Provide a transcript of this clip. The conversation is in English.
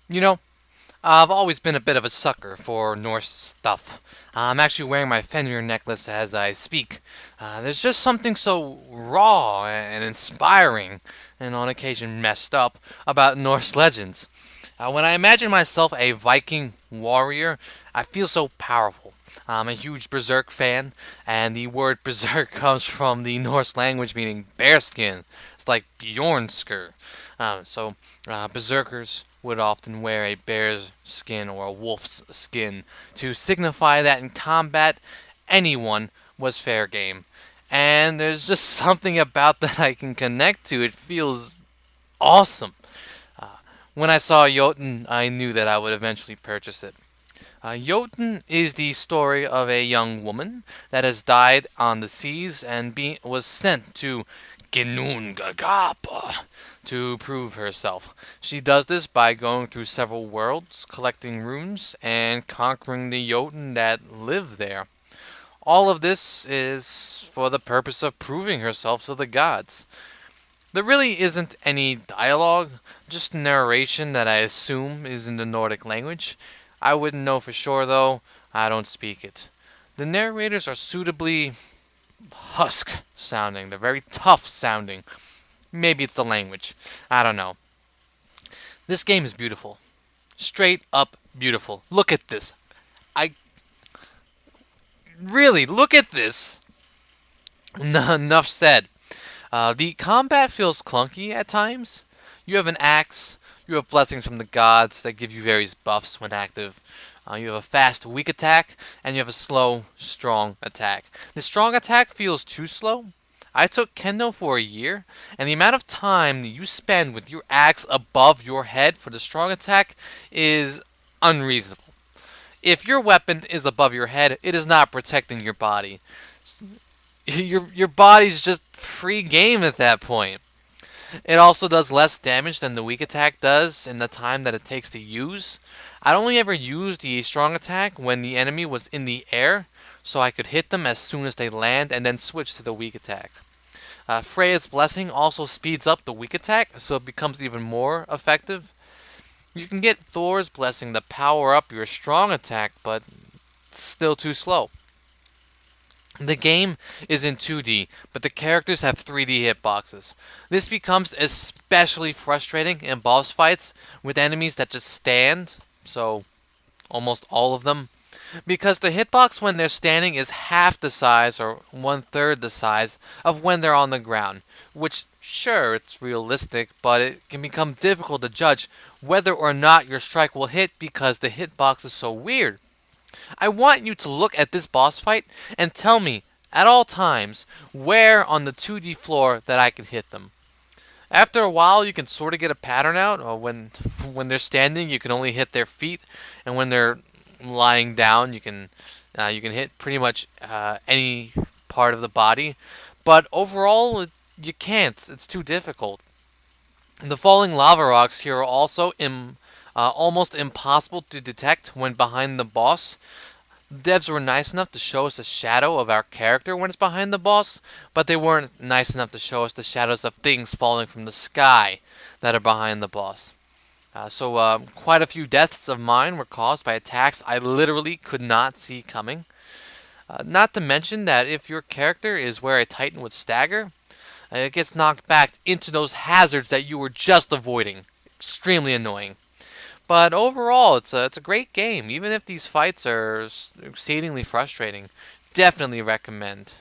You know, I've always been a bit of a sucker for Norse stuff. I'm actually wearing my Fenrir necklace as I speak. There's just something so raw and inspiring, and on occasion messed up, about Norse legends. When I imagine myself a Viking warrior, I feel so powerful. I'm a huge Berserk fan, and the word Berserk comes from the Norse language meaning bearskin. It's like Bjornsker. Berserkers would often wear a bear's skin or a wolf's skin to signify that in combat, anyone was fair game. And there's just something about that I can connect to. It feels awesome. Uh, when I saw Jotun, I knew that I would eventually purchase it. Jotun is the story of a young woman that has died on the seas and was sent to Ginnungagapa to prove herself. She does this by going through several worlds, collecting runes, and conquering the Jotun that live there. All of this is for the purpose of proving herself to the gods. There really isn't any dialogue, just narration that I assume is in the Nordic language. I wouldn't know for sure though, I don't speak it. The narrators are suitably husk sounding, they're very tough sounding. Maybe it's the language. I don't know. This game is beautiful. Straight up beautiful. Look at this. I really look at this. Enough said. The combat feels clunky at times. You have an axe, you have blessings from the gods that give you various buffs when active. You have a fast, weak attack, and you have a slow, strong attack. The strong attack feels too slow. I took Kendo for a year, and the amount of time that you spend with your axe above your head for the strong attack is unreasonable. If your weapon is above your head, it is not protecting your body. Your body's just free game at that point. It also does less damage than the weak attack does in the time that it takes to use. I'd only ever used the strong attack when the enemy was in the air, so I could hit them as soon as they land and then switch to the weak attack. Freya's Blessing also speeds up the weak attack, so it becomes even more effective. You can get Thor's Blessing to power up your strong attack, but it's still too slow. The game is in 2D, but the characters have 3D hitboxes. This becomes especially frustrating in boss fights with enemies that just stand, so almost all of them, because the hitbox when they're standing is half the size or one third the size of when they're on the ground, which, sure, it's realistic, but it can become difficult to judge whether or not your strike will hit because the hitbox is so weird. I want you to look at this boss fight and tell me, at all times, where on the 2D floor that I can hit them. After a while, you can sort of get a pattern out. When they're standing, you can only hit their feet, and when they're lying down, you can hit pretty much any part of the body. But overall, you can't. It's too difficult. The falling lava rocks here are also almost impossible to detect when behind the boss. Devs were nice enough to show us a shadow of our character when it's behind the boss, but they weren't nice enough to show us the shadows of things falling from the sky that are behind the boss. Quite a few deaths of mine were caused by attacks I literally could not see coming. Not to mention that if your character is where a Titan would stagger, it gets knocked back into those hazards that you were just avoiding. Extremely annoying. But overall, it's a great game. Even if these fights are exceedingly frustrating, definitely recommend.